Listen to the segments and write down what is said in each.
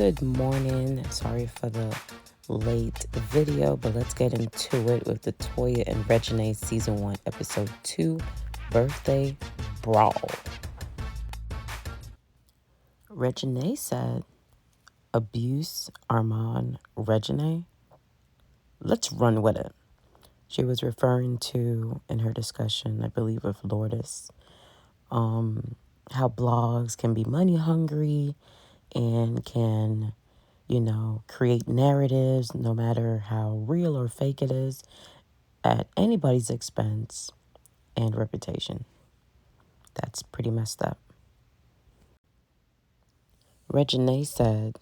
Good morning. Sorry for the late video, but let's get into it with the Toya and Reginae Season 1, Episode 2, Birthday Brawl. Reginae said, abuse Armand Reginae? Let's run with it. She was referring to, in her discussion, I believe with Lourdes, how blogs can be money hungry and can, create narratives, no matter how real or fake it is, at anybody's expense and reputation. That's pretty messed up. Reginae said,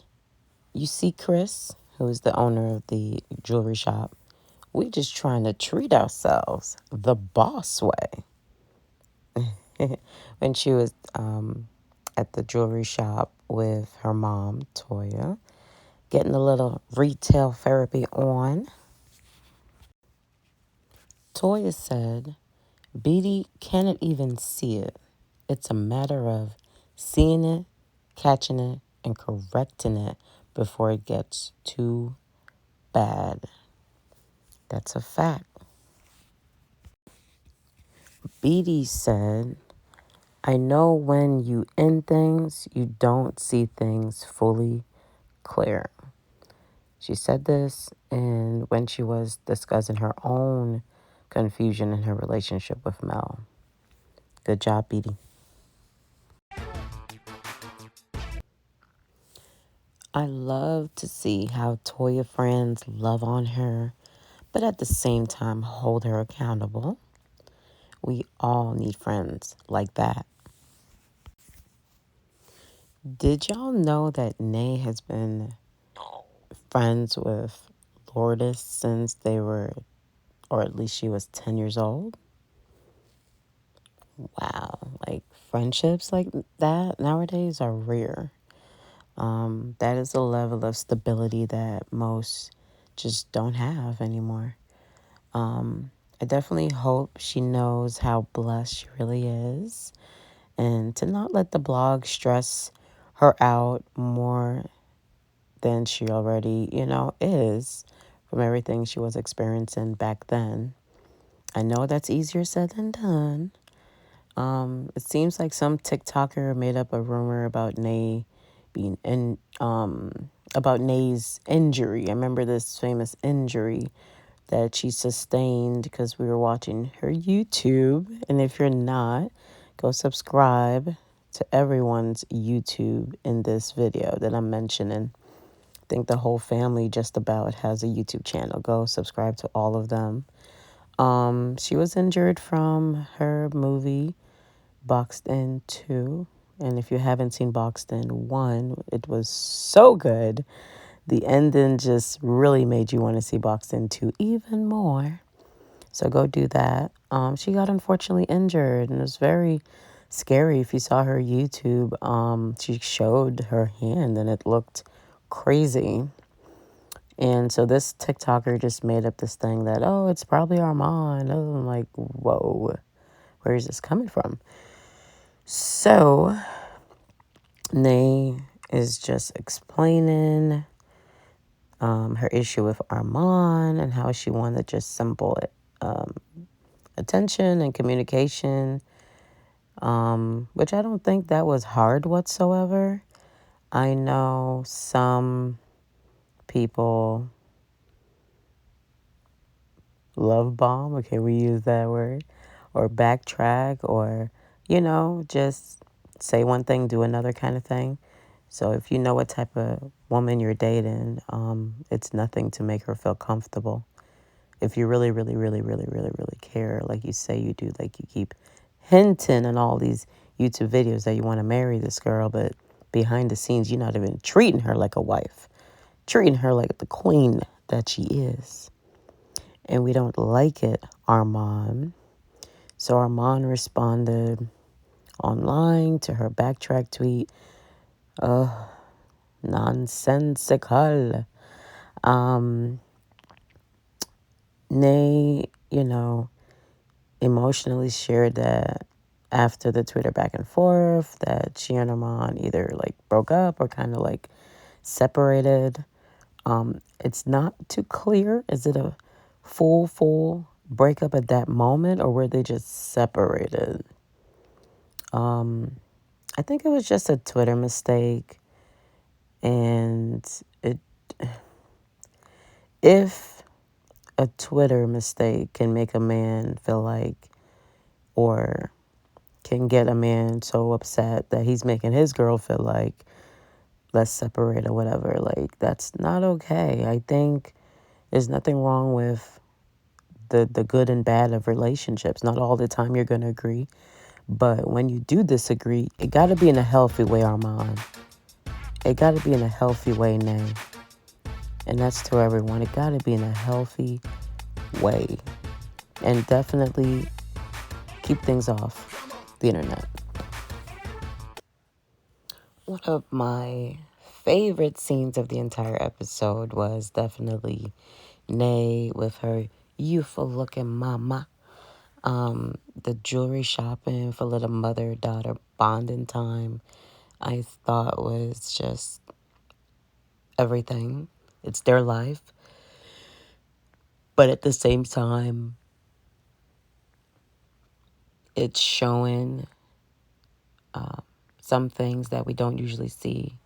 you see, Chris, who is the owner of the jewelry shop, we just trying to treat ourselves the boss way. When she was at the jewelry shop with her mom, Toya, getting a little retail therapy on, Toya said, Beatty cannot even see it. It's a matter of seeing it, catching it, and correcting it before it gets too bad. That's a fact. Beatty said, I know when you end things, you don't see things fully clear. She said this and when she was discussing her own confusion in her relationship with Mel. Good job, Beatty. I love to see how Toya friends love on her, but at the same time hold her accountable. We all need friends like that. Did y'all know that Nay has been friends with Lourdes since they were, or at least she was 10 years old? Wow, like friendships like that nowadays are rare. That is a level of stability that most just don't have anymore. I definitely hope she knows how blessed she really is and to not let the blog stress her out more than she already, is from everything she was experiencing back then. I know that's easier said than done. It seems like some TikToker made up a rumor about Nay being in, about Nay's injury. I remember this famous injury that she sustained because we were watching her YouTube. And if you're not, go subscribe to everyone's YouTube in this video that I'm mentioning. I think the whole family just about has a YouTube channel. Go subscribe to all of them. She was injured from her movie Boxed In 2. And if you haven't seen Boxed In 1, it was so good. The ending just really made you want to see Boxed In 2 even more. So go do that. She got unfortunately injured, and it was very scary. If you saw her YouTube, she showed her hand, and it looked crazy. And so this TikToker just made up this thing that, oh, it's probably Armand. Oh, I'm like, whoa, where is this coming from? So Nay is just explaining her issue with Armand and how she wanted just simple attention and communication, which I don't think that was hard whatsoever. I know some people love bomb, okay, we use that word, or backtrack, or, just say one thing, do another kind of thing. So if you know what type of woman you're dating, it's nothing to make her feel comfortable. If you really, really, really, really, really, really care, like you say you do, like you keep hinting in all these YouTube videos that you want to marry this girl, but behind the scenes, you're not even treating her like a wife, treating her like the queen that she is. And we don't like it, Armand. So Armand responded online to her backtrack tweet. Nonsensical. Nay, emotionally shared that after the Twitter back and forth that she and Armand either like broke up or kind of like separated. It's not too clear. Is it a full breakup at that moment, or were they just separated? I think it was just a Twitter mistake, and it if a Twitter mistake can make a man feel like, or can get a man so upset that he's making his girl feel like, let's separate or whatever, like, that's not okay. I think there's nothing wrong with the good and bad of relationships. Not all the time you're going to agree, but when you do disagree, it got to be in a healthy way, Armand. It got to be in a healthy way, Nay. And that's to everyone. It got to be in a healthy way. And definitely keep things off the internet. One of my favorite scenes of the entire episode was definitely Nay with her youthful looking mama. The jewelry shopping for little mother-daughter bonding time, I thought was just everything. It's their life. But at the same time, it's showing some things that we don't usually see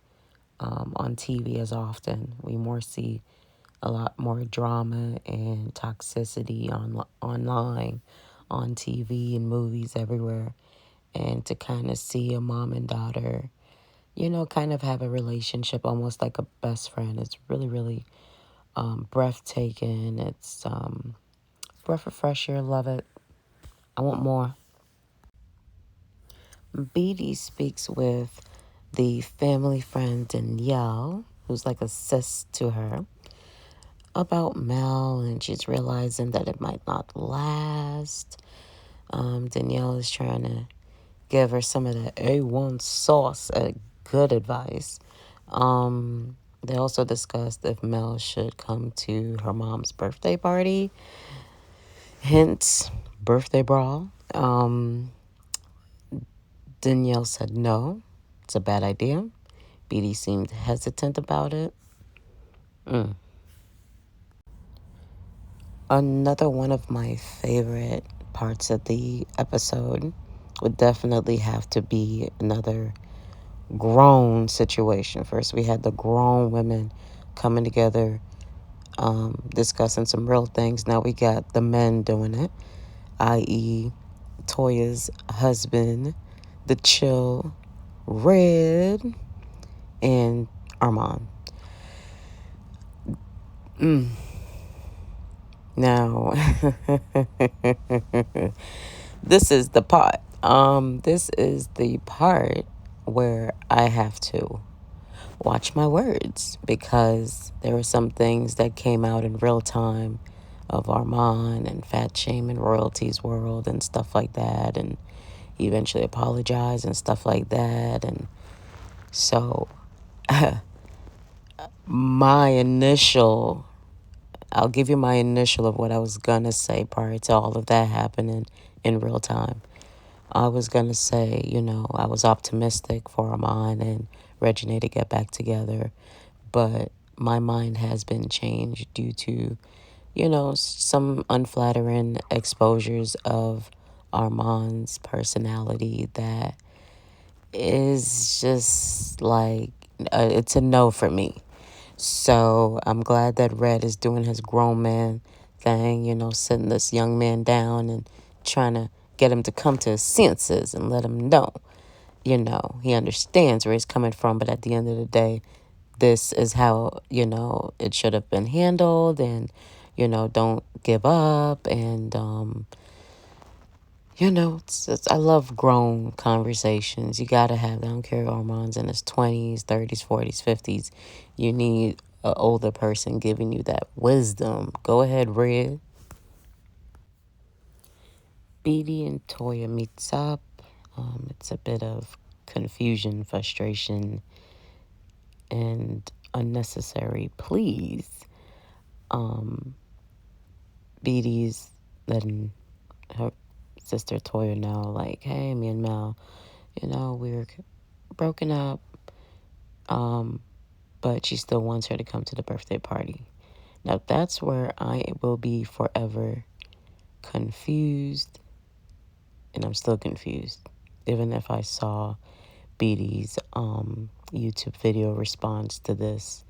on TV as often. We more see a lot more drama and toxicity online, on TV and movies everywhere. And to kind of see a mom and daughter, kind of have a relationship almost like a best friend. It's really, really breathtaking. It's breath of fresh air. Love it. I want more. BD speaks with the family friend Danielle, who's like a sis to her, about Mel, and she's realizing that it might not last. Danielle is trying to give her some of the A1 sauce, good advice. They also discussed if Mel should come to her mom's birthday party, hence birthday brawl. Danielle said no, it's a bad idea. BD seemed hesitant about it. Another one of my favorite parts of the episode would definitely have to be another grown situation. First, we had the grown women coming together, discussing some real things. Now we got the men doing it, i.e., Toya's husband, the chill Red, and Armand. Now, this is the part. This is the part where I have to watch my words, because there were some things that came out in real time of Armand and fat shaming royalties world and stuff like that, and he eventually apologized and stuff like that. And so I'll give you my initial of what I was gonna say prior to all of that happening in real time. I was gonna say, I was optimistic for Armand and Reginae to get back together, but my mind has been changed due to, some unflattering exposures of Armand's personality that is just like, it's a no for me. So I'm glad that Red is doing his grown man thing, sitting this young man down and trying to get him to come to his senses and let him know, he understands where he's coming from. But at the end of the day, this is how, it should have been handled. And, don't give up. And, I love grown conversations. You got to have that. I don't care if Armand's in his 20s, 30s, 40s, 50s. You need an older person giving you that wisdom. Go ahead, Red. BD and Toya meets up. It's a bit of confusion, frustration, and unnecessary pleas. BD's letting her sister Toya know, like, hey, me and Mel, we were broken up. but she still wants her to come to the birthday party. Now, that's where I will be forever confused, and I'm still confused. Even if I saw BD's YouTube video response to this,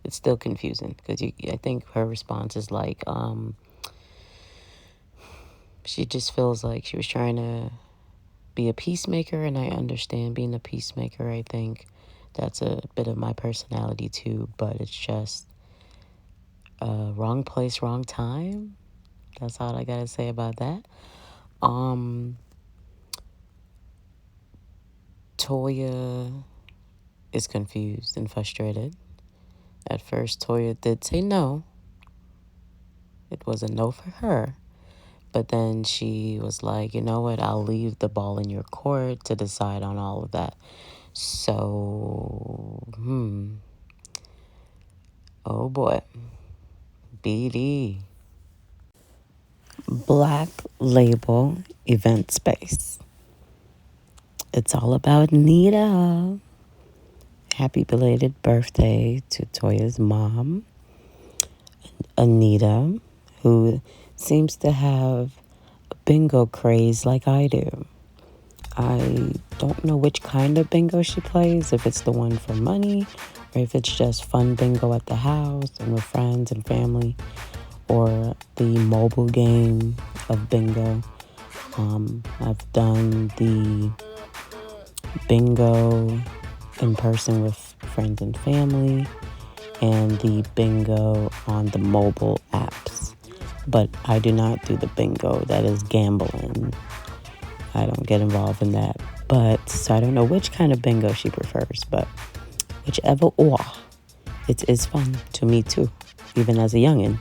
it's still confusing because I think her response is like, she just feels like she was trying to be a peacemaker, and I understand being a peacemaker. I think that's a bit of my personality too, but it's just wrong place, wrong time. That's all I gotta say about that. Toya is confused and frustrated. At first, Toya did say no. It was a no for her. But then she was like, you know what, I'll leave the ball in your court to decide on all of that. So, oh boy. BD. Black Label Event Space. It's all about Nita. Happy belated birthday to Toya's mom, Anita, who seems to have a bingo craze like I do. I don't know which kind of bingo she plays, if it's the one for money or if it's just fun bingo at the house and with friends and family, or the mobile game of bingo. I've done the bingo in person with friends and family and the bingo on the mobile apps. But I do not do the bingo that is gambling. I don't get involved in that. But so I don't know which kind of bingo she prefers, but whichever or, it is fun to me too, even as a youngin'.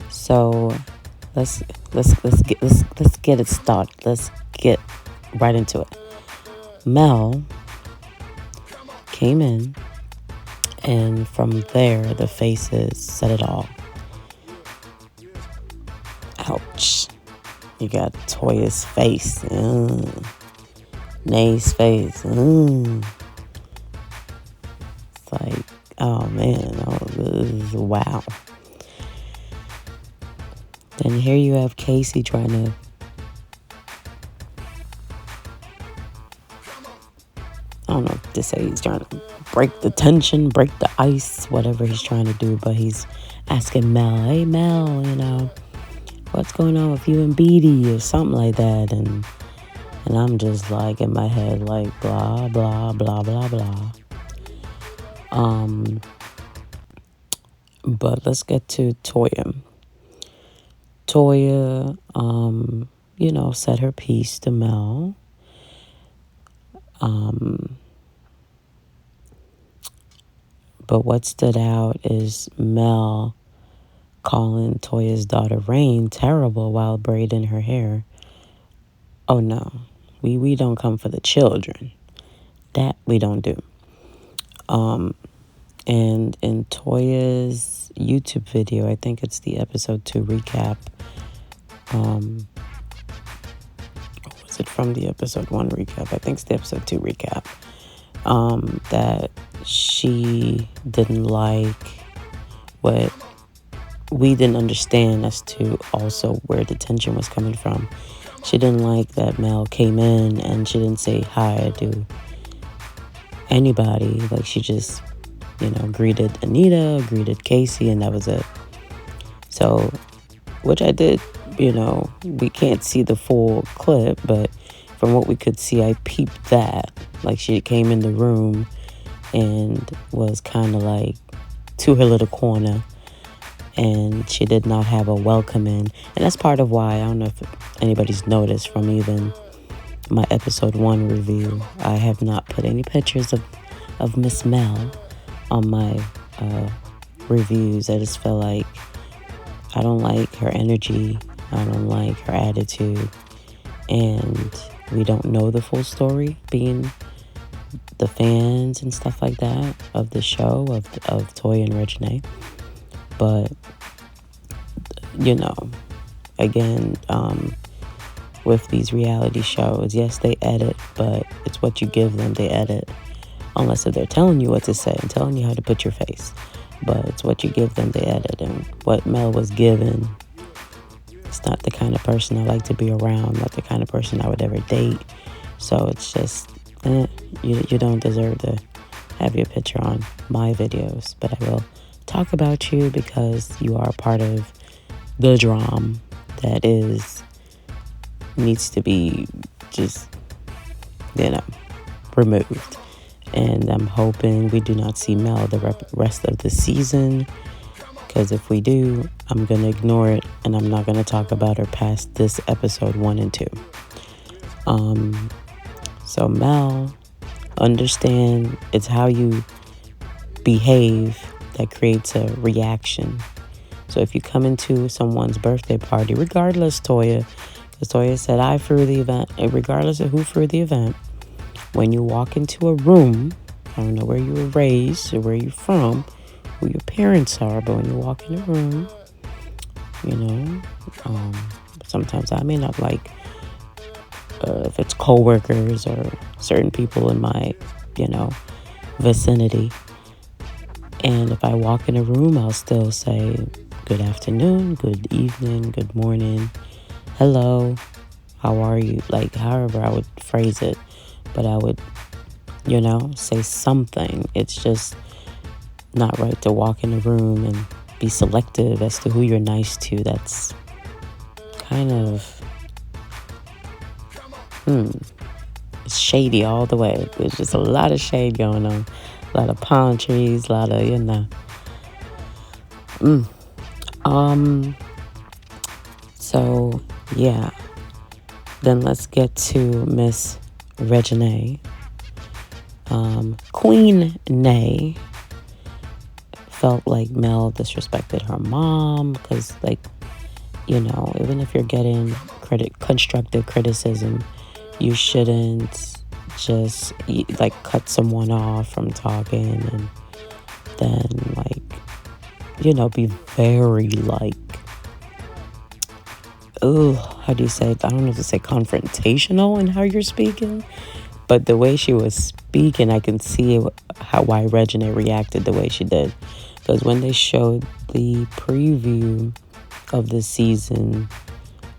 So let's get it started. Let's get right into it. Mel came in, and from there the faces said it all. Ouch. You got Toya's face. Nay's face. It's like, oh man, wow. Then here you have Casey trying to I don't know to say, he's trying to break the tension, break the ice, whatever he's trying to do, but he's asking Mel, hey Mel, what's going on with you and Beatty or something like that, and I'm just like in my head like blah blah blah blah blah. But let's get to Toya. Toya, said her piece to Mel. But what stood out is Mel calling Toya's daughter Rain terrible while braiding her hair. Oh no, we don't come for the children. That we don't do. And in Toya's YouTube video, I think it's the episode 2 recap. Was it from the episode 1 recap? I think it's the episode 2 recap. That she didn't like what we didn't understand as to also where the tension was coming from. She didn't like that Mel came in and she didn't say hi to anybody. Like she just, greeted Anita, greeted Casey, and that was it. So, which I did, we can't see the full clip, but from what we could see, I peeped that. Like she came in the room and was kind of like to her little corner, and she did not have a welcome in. And that's part of why, I don't know if anybody's noticed from even my episode 1 review, I have not put any pictures of Miss Mel on my reviews. I just feel like I don't like her energy, I don't like her attitude, and we don't know the full story, being the fans and stuff like that of the show, of Toya and Reginae. But again, with these reality shows. Yes, they edit, but it's what you give them, they edit. Unless if they're telling you what to say and telling you how to put your face. But it's what you give them, they edit. And what Mel was given, it's not the kind of person I like to be around, not the kind of person I would ever date. So it's just, you don't deserve to have your picture on my videos. But I will talk about you because you are part of the drama that needs to be just, removed. And I'm hoping we do not see Mel the rest of the season, because if we do, I'm going to ignore it and I'm not going to talk about her past this episode 1 and 2. So Mel, understand it's how you behave that creates a reaction. So if you come into someone's birthday party, regardless, Toya, because Toya said I threw the event, and regardless of who threw the event, when you walk into a room, I don't know where you were raised or where you're from, who your parents are, but when you walk in a room, sometimes I may not like if it's coworkers or certain people in my, vicinity. And if I walk in a room, I'll still say good afternoon, good evening, good morning, hello, how are you? Like, however I would phrase it. But I would, say something. It's just not right to walk in a room and be selective as to who you're nice to. That's kind of, it's shady all the way. There's just a lot of shade going on. A lot of palm trees, a lot of, So, yeah. Then let's get to Miss Reginae. Queen Nay felt like Mel disrespected her mom because, even if you're getting constructive criticism, you shouldn't just cut someone off from talking and then be very how do you say it? I don't know if to say confrontational in how you're speaking, but the way she was speaking, I can see why Reginae reacted the way she did. Because when they showed the preview of the season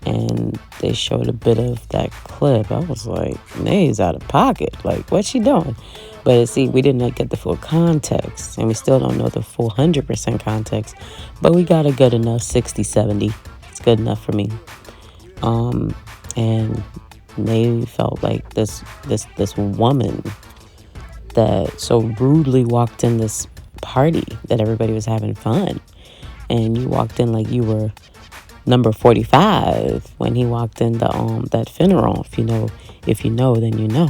and they showed a bit of that clip, I was like, Nay's out of pocket. Like, what's she doing? But see, we didn't get the full context, and we still don't know the full 100% context, but we got a good enough 60, 70. It's good enough for me. And Nay felt like this woman that so rudely walked in this party that everybody was having fun, and you walked in like you were number 45 when he walked in that funeral. If you know, then you know.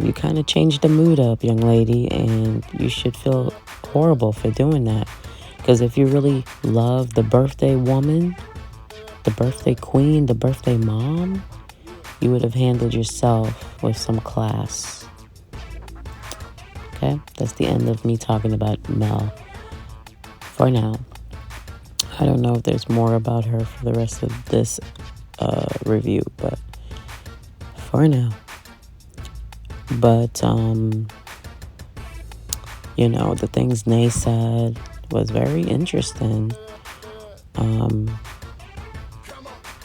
You kind of changed the mood up, young lady, and you should feel horrible for doing that. Because if you really love the birthday woman, the birthday queen, the birthday mom, you would have handled yourself with some class. Okay? That's the end of me talking about Mel for now. I don't know if there's more about her for the rest of this review, but for now. But, the things Nay said was very interesting.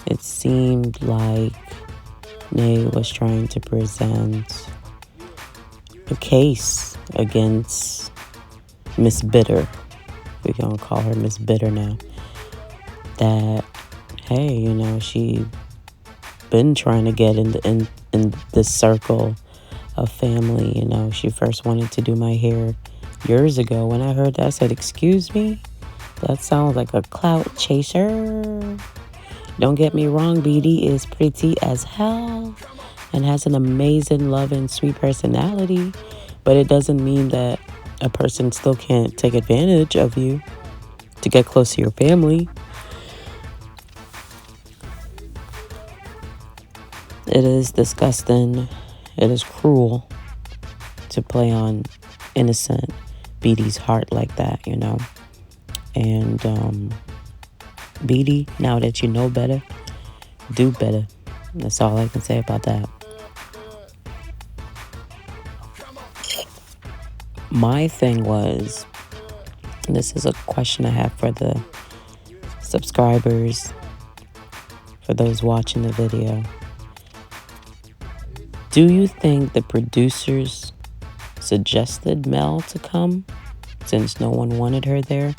It seemed like Nay was trying to present a case against Miss Bitter. We're going to call her Miss Bitter now. That, hey, she been trying to get in this circle of family. She first wanted to do my hair years ago. When I heard that, I said, excuse me? That sounds like a clout chaser. Don't get me wrong, BD is pretty as hell and has an amazing, loving, sweet personality. But it doesn't mean that a person still can't take advantage of you to get close to your family. It is disgusting. It is cruel to play on innocent BD's heart like that, And BD, now that you know better, do better. That's all I can say about that. My thing was, this is a question I have for the subscribers, for those watching the video. Do you think the producers suggested Mel to come since no one wanted her there?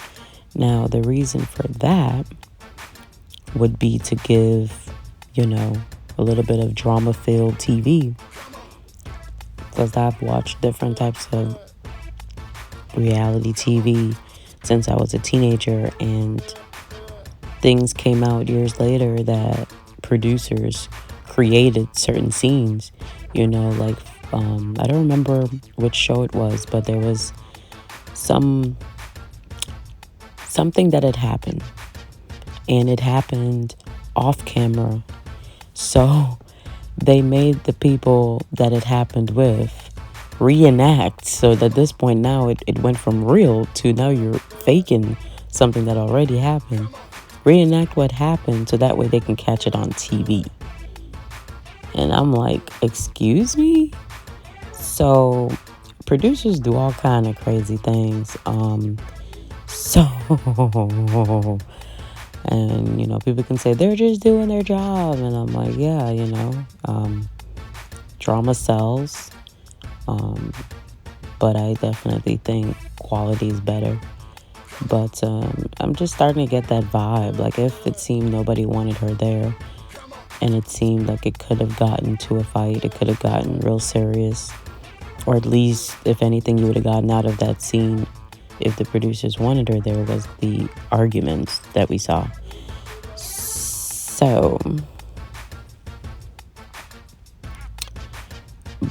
Now, the reason for that would be to give, a little bit of drama-filled TV. Because I've watched different types of reality TV since I was a teenager, and things came out years later that producers created certain scenes, like I don't remember which show it was, but there was something that had happened, and it happened off camera. So they made the people that it happened with reenact, so that at this point now it went from real to now you're faking something that already happened. Reenact what happened so that way they can catch it on TV. And I'm like, excuse me? So producers do all kind of crazy things. So and people can say they're just doing their job, and I'm like, yeah, drama sells. But I definitely think quality is better. But I'm just starting to get that vibe. Like, if it seemed nobody wanted her there, and it seemed like it could have gotten to a fight, it could have gotten real serious, or at least, if anything, you would have gotten out of that scene, if the producers wanted her there, was the arguments that we saw. So,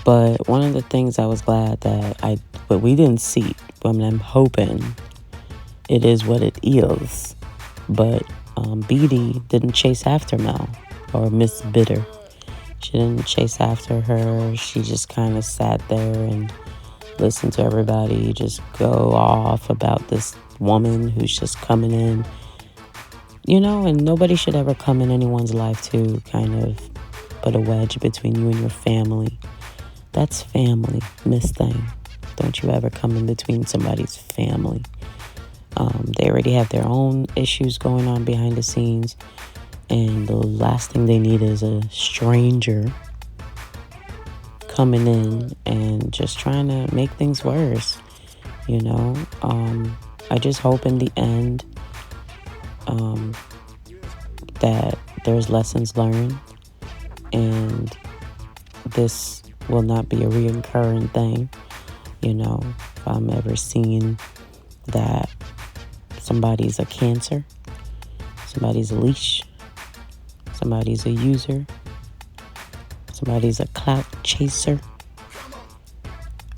but one of the things I was glad that but we didn't see, but I'm hoping it is what it is. But BD didn't chase after Mel, or Miss Bitter. She didn't chase after her. She just kind of sat there and listened to everybody just go off about this woman who's just coming in. And nobody should ever come in anyone's life to kind of put a wedge between you and your family. That's family, Miss Thing. Don't you ever come in between somebody's family. They already have their own issues going on behind the scenes, and the last thing they need is a stranger coming in and just trying to make things worse. I just hope in the end that there's lessons learned, and this will not be a reoccurring thing. If I'm ever seeing that somebody's a cancer, somebody's a leash, somebody's a user, somebody's a clout chaser,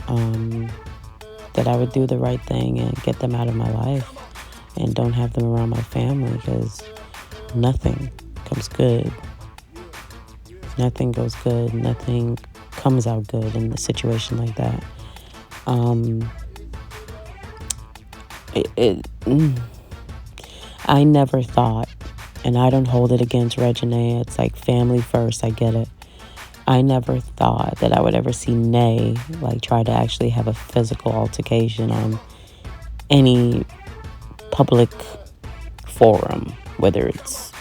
that I would do the right thing and get them out of my life and don't have them around my family, because nothing comes good. Nothing goes good. Nothing comes out good in a situation like that. I never thought, and I don't hold it against Reginae, it's like family first, I get it. I never thought that I would ever see Nay try to actually have a physical altercation on any public forum, whether it's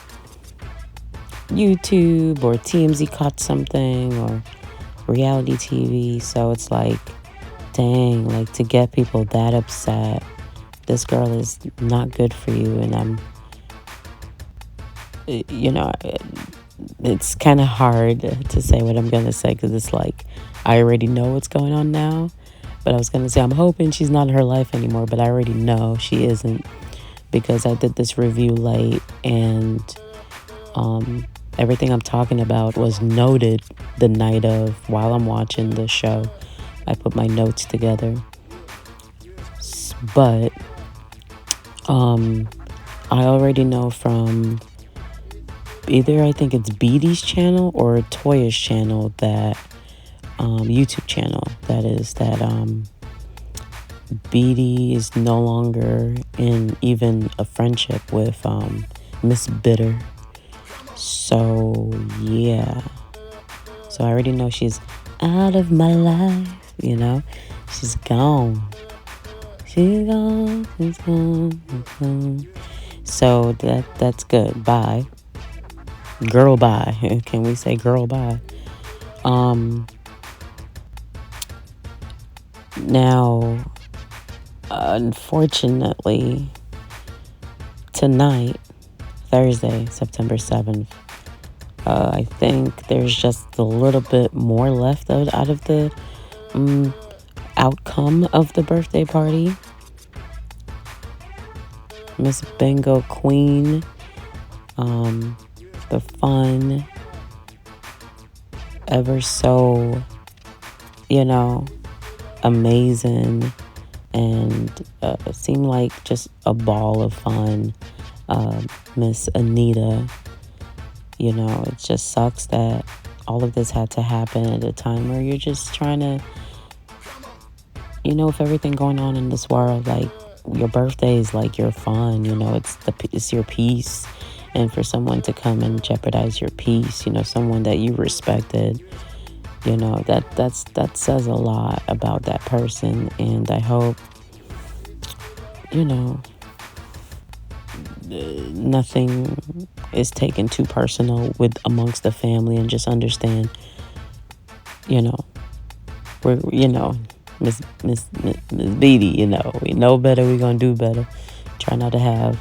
YouTube or TMZ caught something or reality TV. So it's like, dang, to get people that upset, this girl is not good for you. And it's kind of hard to say what I'm going to say, because it's like, I already know what's going on now. But I was going to say, I'm hoping she's not in her life anymore, but I already know she isn't, because I did this review late, and everything I'm talking about was noted the night of, while I'm watching the show. I put my notes together. But I already know from either, I think it's BD's channel or Toya's channel, that YouTube channel, that is, that BD is no longer in even a friendship with Miss Bitter. So, yeah. So I already know she's out of my life, you know? She's gone. She's gone, she's gone, she's gone. So that's good. Bye. Girl, bye. Can we say girl, bye? Now, unfortunately, tonight, Thursday, September 7th, I think there's just a little bit more left out of the outcome of the birthday party. Miss Bingo Queen, the fun, ever so, amazing, and seemed like just a ball of fun. Miss Anita, it just sucks that all of this had to happen at a time where you're just trying to, with everything going on in this world, like your birthday is like your fun, it's your peace. And for someone to come and jeopardize your peace, someone that you respected, that says a lot about that person. And I hope, nothing is taken too personal with amongst the family, and just understand, we're, Miss Beatty, we know better, we're gonna do better. Try not to have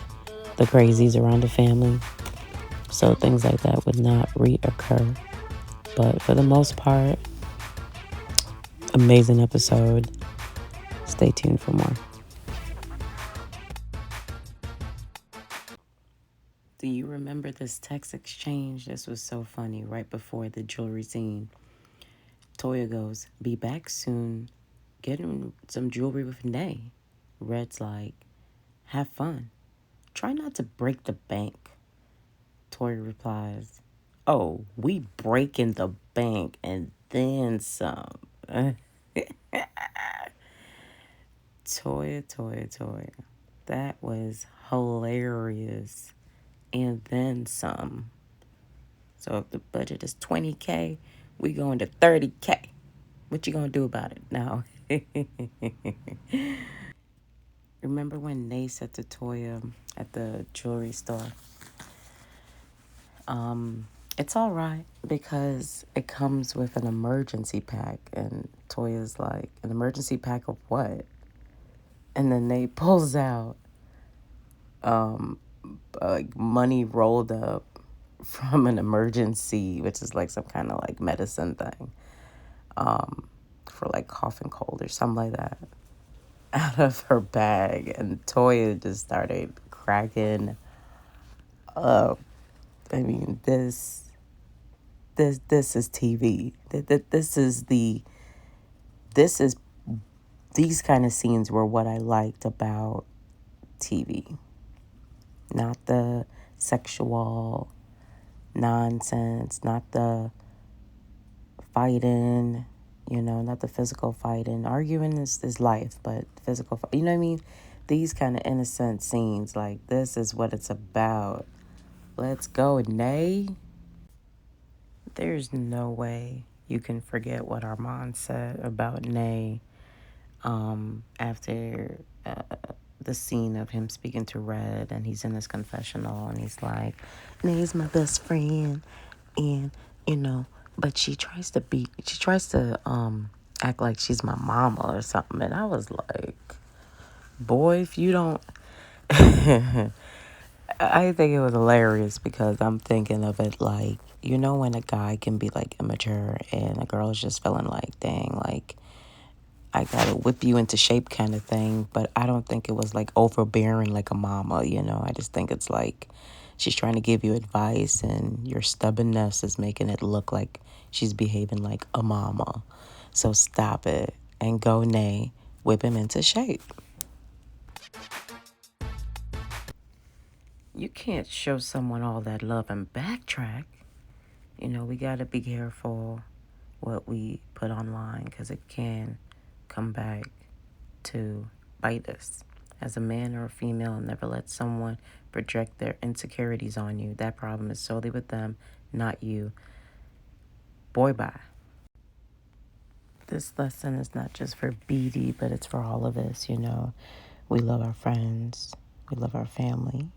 the crazies around the family, so things like that would not reoccur. But for the most part, amazing episode. Stay tuned for more. Do you remember this text exchange? This was so funny. Right before the jewelry scene, Toya goes, "Be back soon. Getting some jewelry with Nay." Red's like, "Have fun. Try not to break the bank." Toya replies, "Oh, we break in the bank and then some." Toya. That was hilarious. And then some. So if the budget is $20K, we going to $30K. What you gonna do about it now? Remember when Nay said to Toya at the jewelry store, it's all right because it comes with an emergency pack. And Toya's like, "An emergency pack of what?" And then Nay pulls out like money rolled up from an emergency, which is like some kind of like medicine thing, for like cough and cold or something like that, out of her bag. And Toya just started cracking up. I mean, this is TV. This is these kind of scenes were what I liked about TV. Not the sexual nonsense, not the fighting, not the physical fighting. Arguing is life, but physical, you know what I mean? These kind of innocent scenes, like, this is what it's about. Let's go, Nay. There's no way you can forget what Armand said about Nay after the scene of him speaking to Red, and he's in his confessional, and he's like, "Nay's my best friend, and but she tries to act like she's my mama or something." And I was like, boy, if you don't I think it was hilarious because I'm thinking of it like, when a guy can be like immature and a girl is just feeling like, dang, like I gotta whip you into shape kind of thing. But I don't think it was like overbearing like a mama, I just think it's like she's trying to give you advice, and your stubbornness is making it look like she's behaving like a mama. So stop it and go, Nay, whip him into shape. You can't show someone all that love and backtrack. We gotta be careful what we put online because it can come back to bite us. As a man or a female, never let someone project their insecurities on you. That problem is solely with them, not you. Boy, bye. This lesson is not just for BD, but it's for all of us, you know. We love our friends, we love our family,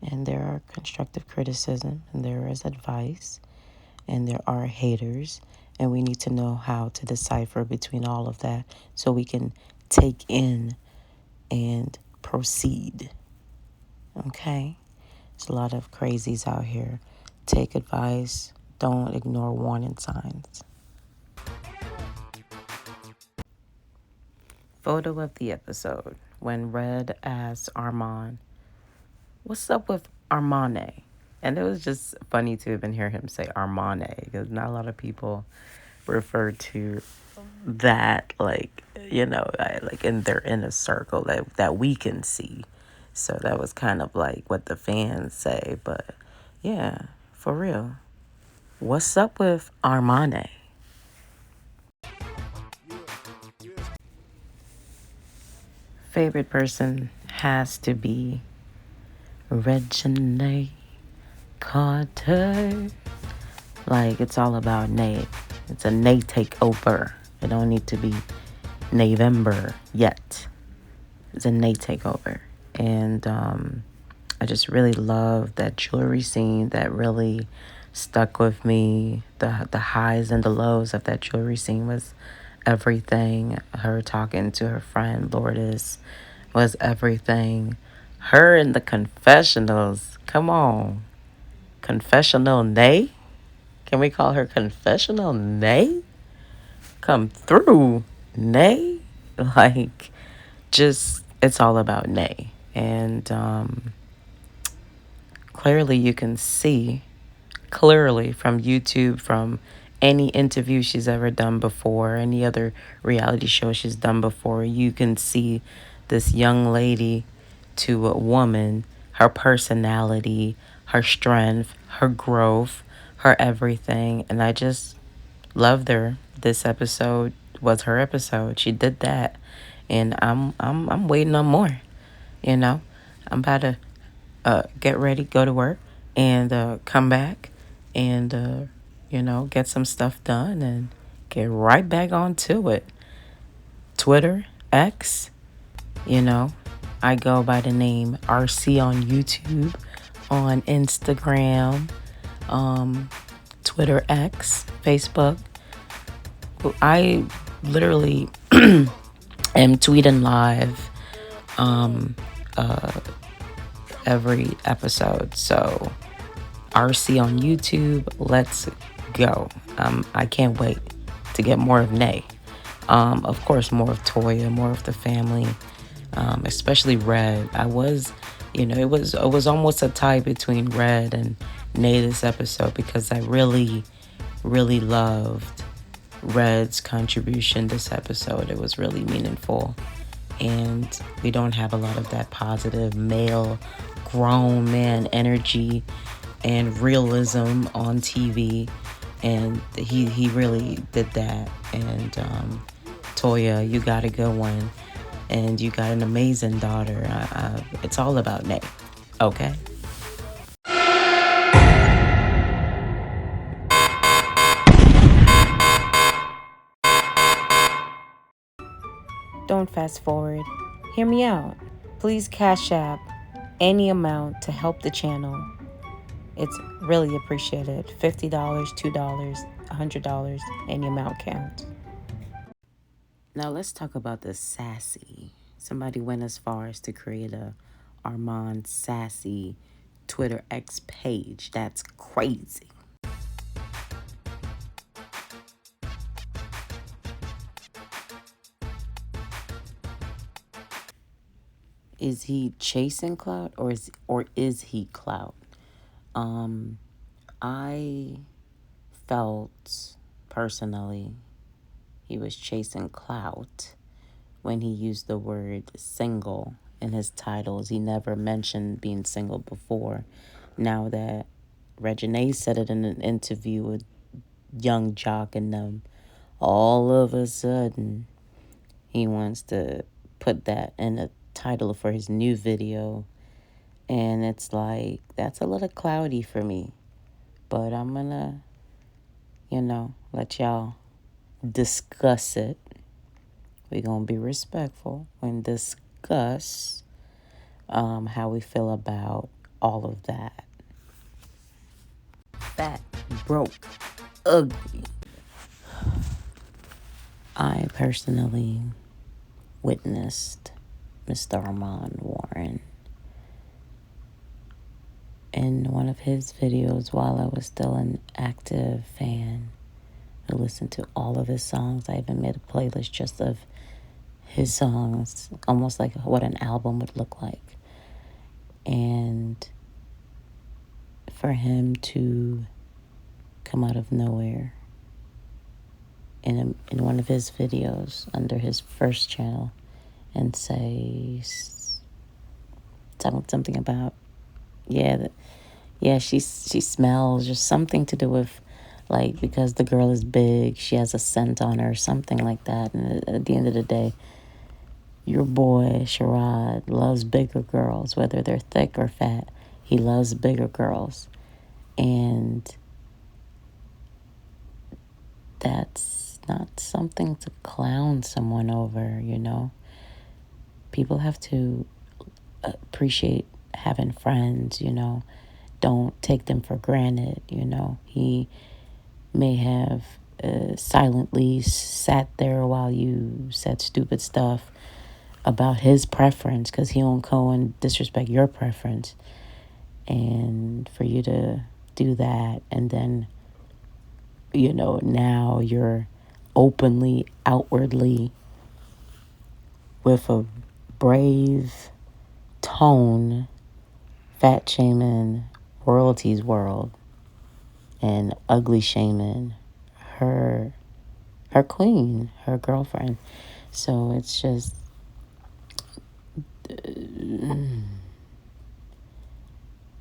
and there are constructive criticism, and there is advice, and there are haters, and we need to know how to decipher between all of that so we can take in and proceed. Okay? There's a lot of crazies out here. Take advice, don't ignore warning signs. Photo of the episode. When Red asked Armand, "What's up with Armane?" And it was just funny to even hear him say Armane, because not a lot of people refer to that, like, you know, like in their inner circle that we can see. So that was kind of like what the fans say. But yeah, for real. What's up with Armane? Favorite person has to be Reginae Carter. Like, it's all about Nay. It's a Nay takeover. It don't need to be November yet. It's a Nay takeover. And I just really love that jewelry scene. That really stuck with me. The highs and the lows of that jewelry scene was everything. Her talking to her friend Lourdes was everything. Her in the confessionals. Come on. Confessional Nay? Can we call her Confessional Nay? Come through, Nay? Like, just, it's all about Nay. And clearly you can see, clearly from YouTube, from any interview she's ever done before, any other reality show she's done before, you can see this young lady to a woman, her personality, her strength, her growth, her everything. And I just loved her. This episode was her episode. She did that. And I'm waiting on more. You know? I'm about to get ready, go to work, and come back and, get some stuff done and get right back onto it. Twitter, X, you know, I go by the name RC on YouTube, on Instagram, Twitter, X, Facebook. I literally am tweeting live every episode. So RC on YouTube, let's go. I can't wait to get more of Nay. Of course, more of Toya, more of the family, especially Red. It was almost a tie between Red and Nay this episode, because I really, really loved Red's contribution this episode. It was really meaningful. And we don't have a lot of that positive male, grown man energy and realism on TV. And he really did that. And Toya, you got a good one. And you got an amazing daughter. It's all about Nay. Okay? Don't fast forward. Hear me out. Please Cash App any amount to help the channel. It's really appreciated. $50, $2, $100, any amount counts. Now let's talk about the sassy. Somebody went as far as to create a Armand Sassy Twitter X page. That's crazy. Is he chasing clout, or is he clout? I felt personally he was chasing clout when he used the word single in his titles. He never mentioned being single before. Now that Reginae said it in an interview with Young Jock and them, all of a sudden he wants to put that in a title for his new video. And it's like, that's a little cloudy for me. But I'm gonna, let y'all discuss it. We're gonna be respectful and discuss how we feel about all of that. Fat, broke, ugly. I personally witnessed Mr. Armand Warren in one of his videos while I was still an active fan. I listened to all of his songs. I even made a playlist just of his songs, almost like what an album would look like. And for him to come out of nowhere in one of his videos under his first channel and say something about, she smells, just something to do with, like, because the girl is big, she has a scent on her, something like that. And at the end of the day, your boy, Sherrod, loves bigger girls, whether they're thick or fat. He loves bigger girls. And that's not something to clown someone over, People have to appreciate having friends, Don't take them for granted, He may have silently sat there while you said stupid stuff about his preference, because he don't go and disrespect your preference. And for you to do that, and then, now you're openly, outwardly, with a brave tone, fat shaming royalties world and ugly shaming her queen, her girlfriend. So it's just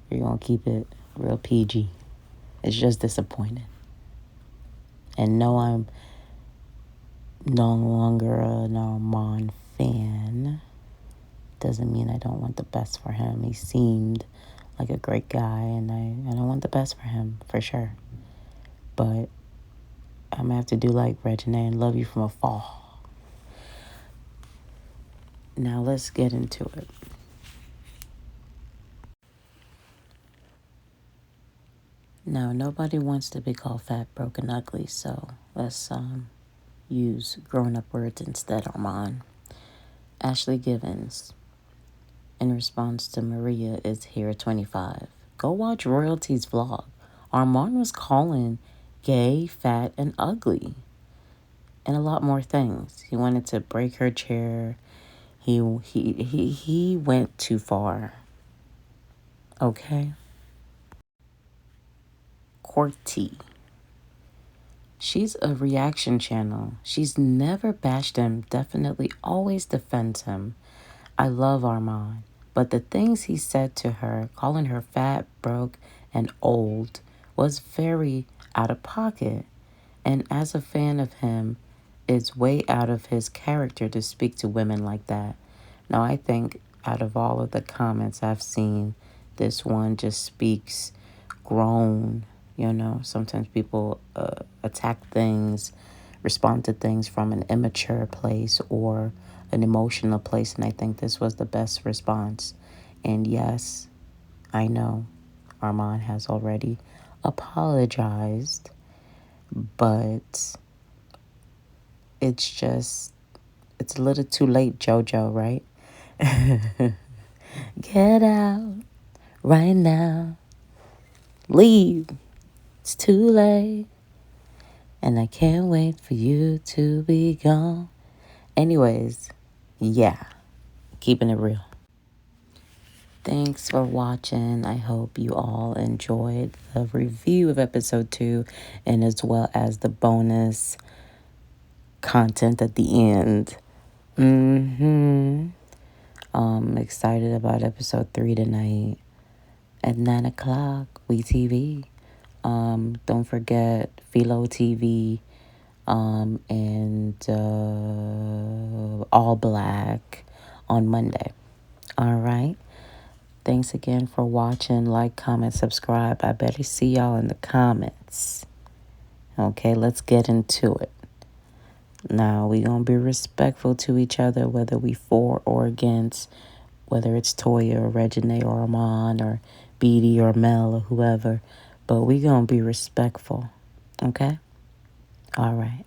we're gonna keep it real PG. It's just disappointing. And no, I'm no longer an Armand fan. Doesn't mean I don't want the best for him. He seemed like a great guy, and I want the best for him, for sure. But I'm going to have to do like Reginae and love you from afar. Now let's get into it. Now, nobody wants to be called fat, broke, and ugly, so let's use grown-up words instead, Armand. Ashley Givens, in response to Maria is here at 25. Go watch Royalty's vlog. Armand was calling gay, fat, and ugly, and a lot more things. He wanted to break her chair. He went too far. Okay? Courtty. She's a reaction channel. She's never bashed him, definitely always defends him. I love Armand, but the things he said to her, calling her fat, broke, and old, was very out of pocket. And as a fan of him, it's way out of his character to speak to women like that. Now, I think out of all of the comments I've seen, this one just speaks grown. Sometimes people attack things, respond to things from an immature place or an emotional place, and I think this was the best response. And yes, I know Armand has already apologized, but it's a little too late, JoJo, right? Get out right now. Leave. It's too late. And I can't wait for you to be gone. Anyways, yeah, keeping it real. Thanks for watching. I hope you all enjoyed the review of episode 2 and as well as the bonus content at the end. I'm excited about episode 3 tonight at 9 o'clock. We TV. Don't forget Philo TV and All Black on Monday. All right. Thanks again for watching. Like, comment, subscribe. I better see y'all in the comments. Okay, let's get into it. Now, we're going to be respectful to each other, whether we for or against, whether it's Toya or Reginae or Armand or Beatty or Mel or whoever. But we're going to be respectful. Okay? All right.